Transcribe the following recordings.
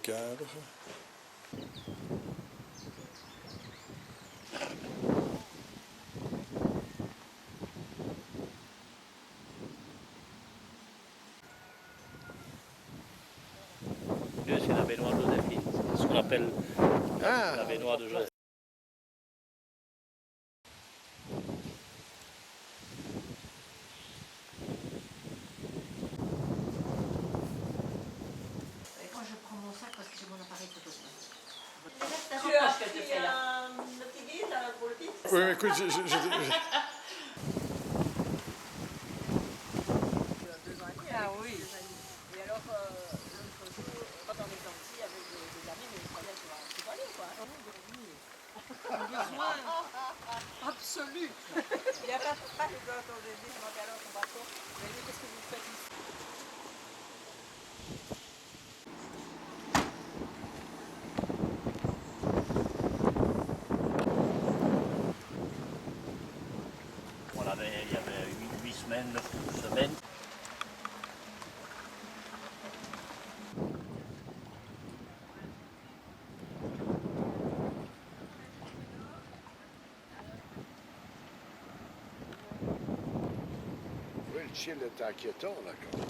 cadre. C'est la baignoire de Joséphine, c'est ce qu'on appelle la baignoire de Joséphine. Moi je prends mon sac parce que j'ai mon appareil photo. Tu as pris un petit guide pour le piste? Oui, écoute, Ah oui. Et alors, l'autre jour, quand on est sorti avec des amis, mais je croyais que tu vas aller quoi. Un besoin absolu. Il n'y a pas de paille quand on est dit, alors on va quoi? Mais qu'est-ce que vous faites ici? Il y avait 8 semaines, 9 semaines. oui, le ciel est inquiétant, là, quand même.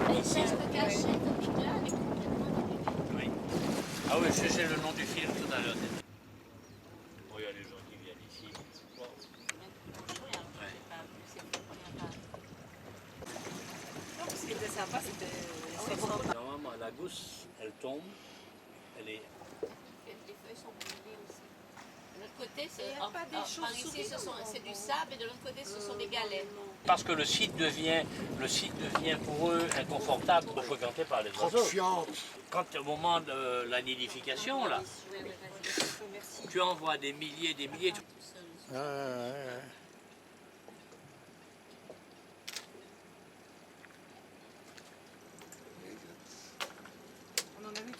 Les chaises de cachette avec là, elle est complètement dénudée. Oui. Ah oui, j'ai le nom du film tout à l'heure. Bon, il y a les gens qui viennent ici. Wow. Non, ce qui était sympa, c'était... Normalement, la gousse, elle tombe, elle est... Les feuilles sont brûlées aussi. De l'autre côté, Il n'y a pas des choses par ici, c'est du sable et de l'autre côté, ce sont des galets. Parce que le site devient pour eux inconfortable pour fréquenter par les oiseaux. Fiante. Quand au moment de la nidification, là, tu envoies des milliers, Ah, ouais, ouais. On en a vu.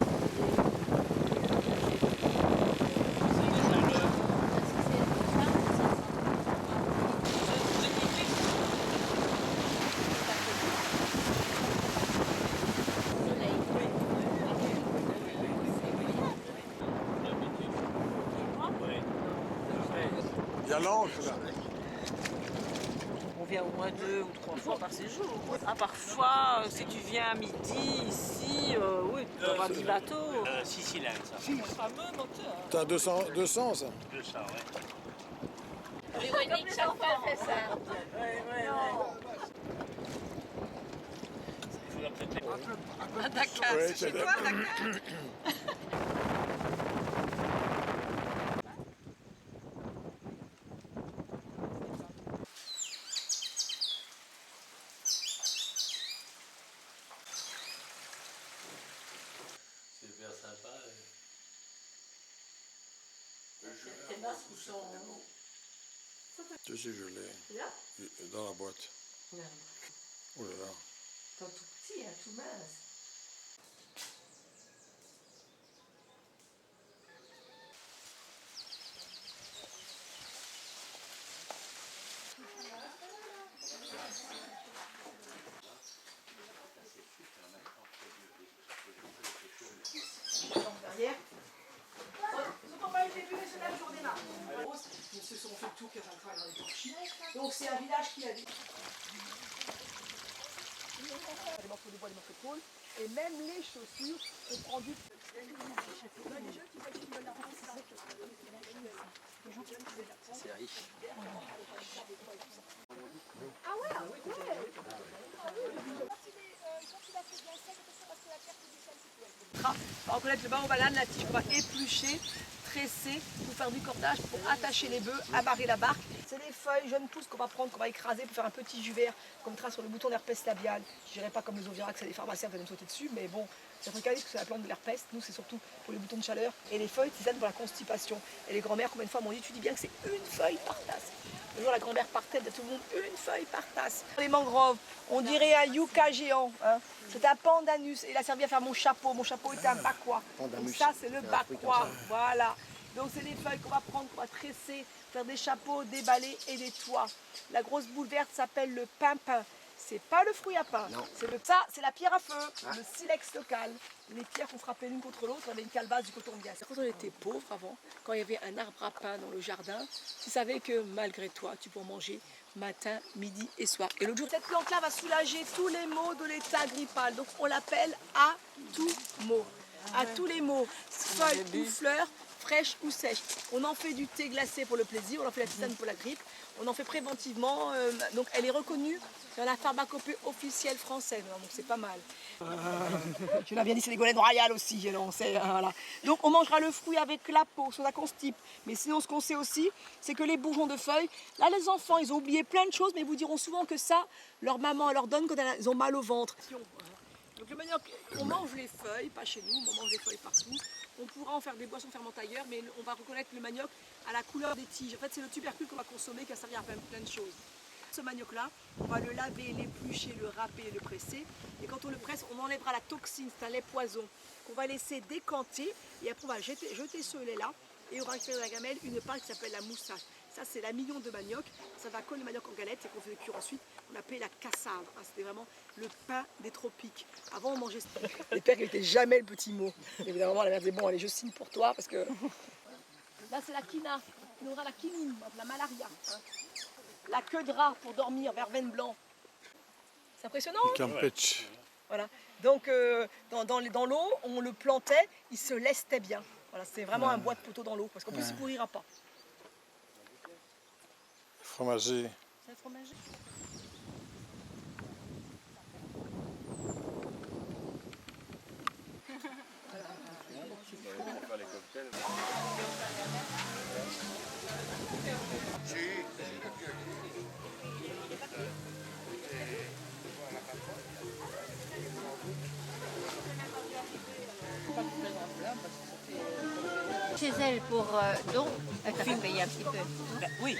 Il y a l'ange, là. On vient au moins 2 ou 3 fois par séjour. Ah, parfois, si tu viens à midi, ici, oui, tu peux avoir 10 bateaux. 6 cylindres, ça. Le fameux moteur. T'as 200, ça. 200, ouais. Véronique, chaque fois, elle fait ça. Il faudra peut-être... À Dakar, Ouais, c'est chez c'est toi, Dakar? Super sympa. Tes masques, ils sont... Tu sais, je l'ai. Là? Dans la boîte. Non. Oh là là. T'es tout petit, hein, tout mince. Derrière. Ils n'ont pas eu début, mais c'est la journée là. Ils se sont fait tout qui rentraient dans les torchis. Donc c'est un village qui a dit. Des morceaux de bois, des morceaux de tôle. Et même les chaussures, on prend du. C'est riche. Ah ouais, en connaître le bas en banane, la tige va éplucher, tresser, pour faire du cordage, pour attacher les bœufs, amarrer la barque. C'est des feuilles jeunes pousses qu'on va prendre, qu'on va écraser pour faire un petit jus vert, comme trace sur le bouton d'herpès labial. Je dirais pas comme les ovirax, c'est des pharmaciens qui viennent me sauter dessus, mais bon, c'est africanisme que c'est la plante de l'herpès. Nous, c'est surtout pour les boutons de chaleur. Et les feuilles tisanes pour la constipation. Et les grand-mères, combien de fois m'ont dit, tu dis bien que c'est une feuille par tasse. Le jour, la grand-mère partait de tout le monde, une feuille par tasse. Les mangroves, on dirait un yucca géant. Hein. C'est un pandanus. Et il a servi à faire mon chapeau. Mon chapeau était un bakwa. Donc ça, c'est le bakwa. Voilà. Donc c'est des feuilles qu'on va prendre, qu'on va tresser, faire des chapeaux, des balais et des toits. La grosse boule verte s'appelle le pimpin. C'est pas le fruit à pain. Ça, c'est la pierre à feu, le silex local. Les pierres qu'on frappait l'une contre l'autre, on avait une calebasse du coton de gaz. Quand on était pauvre avant, quand il y avait un arbre à pain dans le jardin, tu savais que malgré toi, tu peux en manger matin, midi et soir. Et l'autre jour, cette plante-là va soulager tous les maux de l'état grippal. Donc on l'appelle à tout mot. À tous les maux, feuilles ou fleurs, fraîches ou sèches. On en fait du thé glacé pour le plaisir, on en fait la tisane pour la grippe, on en fait préventivement. Donc elle est reconnue dans la pharmacopée officielle française, donc c'est pas mal. Je l'ai bien dit, c'est les Ségolène Royal aussi, on sait, voilà. Donc on mangera le fruit avec la peau, ça constipe. Mais sinon ce qu'on sait aussi, c'est que les bourgeons de feuilles, là les enfants ils ont oublié plein de choses, mais ils vous diront souvent que ça, leur maman leur donne quand ils ont mal au ventre. Donc le manioc, on mange les feuilles, pas chez nous, on mange les feuilles partout. On pourra en faire des boissons fermentes ailleurs, mais on va reconnaître le manioc à la couleur des tiges. En fait, c'est le tubercule qu'on va consommer qui va servir à plein de choses. Ce manioc-là, on va le laver, l'éplucher, le râper et le presser. Et quand on le presse, on enlèvera la toxine, c'est un lait poison, qu'on va laisser décanter. Et après, on va jeter ce lait-là et on va récupérer dans la gamelle une pâte qui s'appelle la moussage. Ça, c'est l'amidon de manioc. Ça va coller le manioc en galette et qu'on fait cuire ensuite. On appelait la cassave. C'était vraiment le pain des tropiques. Avant, on mangeait. Les pères, ils n'étaient jamais le petit mot. Évidemment, la mère disait bon, allez, je signe pour toi parce que. Là, c'est la quina. On aura la quinine, la malaria. La queue de rat pour dormir, verveine blanc. C'est impressionnant. Le Campeche. Voilà. Donc, dans l'eau, on le plantait, il se lestait bien. Voilà, c'est vraiment un bois de poteau dans l'eau parce qu'en plus, il ne pourrira pas. Fromager. C'est un fromager. Chez elle pour donc elle t'a fait payer un petit peu. Oui.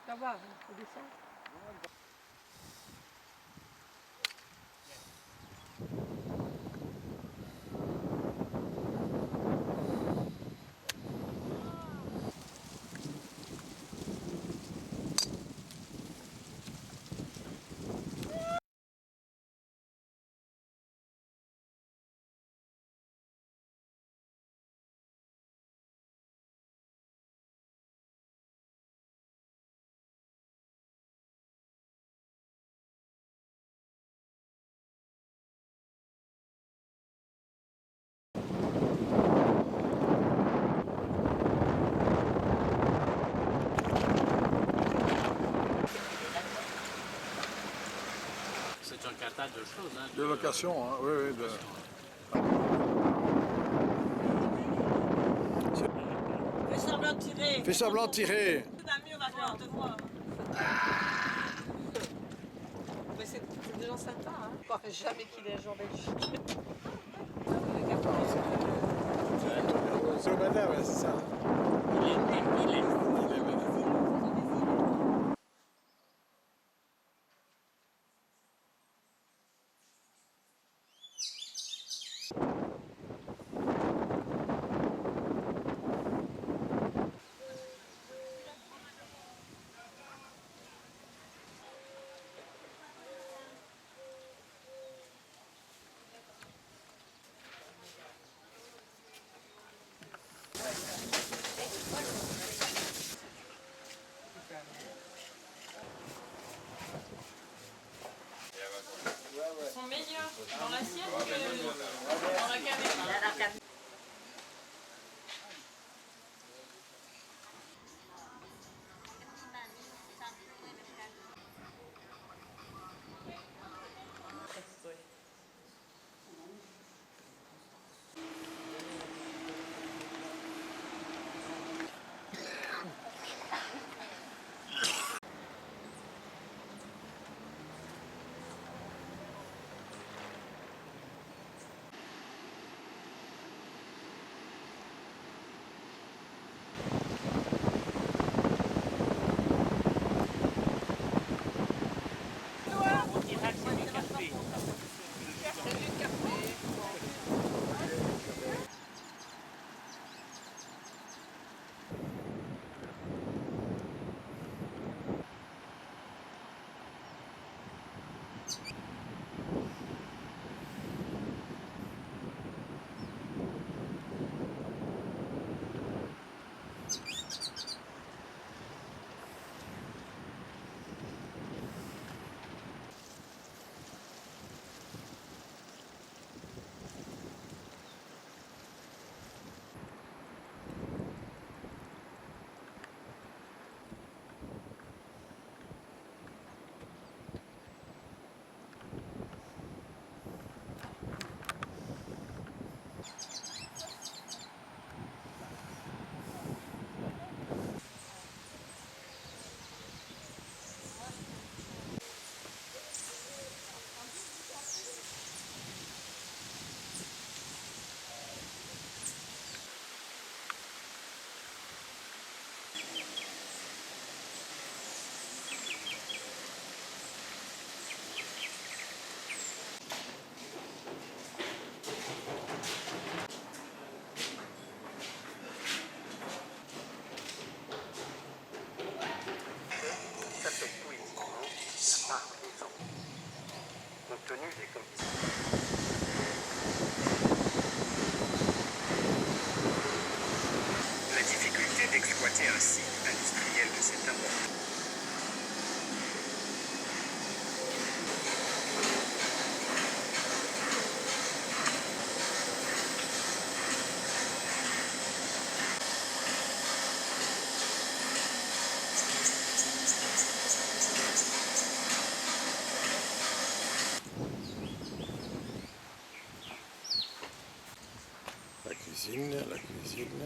Ça va, on descend. C'est un catalogue de choses. Hein, De location, hein? Oui, oui. Fais semblant de tirer. Fais semblant de tirer. Ami, on va voir, te voir. Mais c'est des gens sympas, hein. Je crois jamais qu'il est un jour en Belgique. C'est au madame, c'est ça. il est. Ils sont meilleurs dans l'assiette que dans la caméra. On dirait que c'est du café. C'est du café. s'appelle poétiquement la part des eaux, compte tenu des conditions. La difficulté d'exploiter un site industriel de cette importance. La cuisine.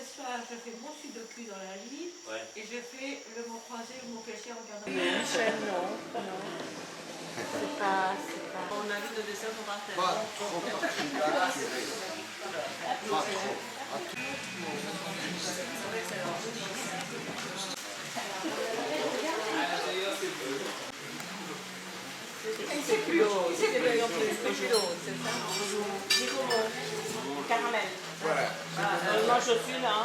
soir, je fais mon sudoku dans la lit et je fais le mot croisé ou mot caché en regardant. Michel, non. C'est pas. On a vu le dessin pour un tel. Pas trop particulier. Pas trop. C'est plus haut, c'est plus haut, c'est ça. Caramel. Voilà. Moi je suis là.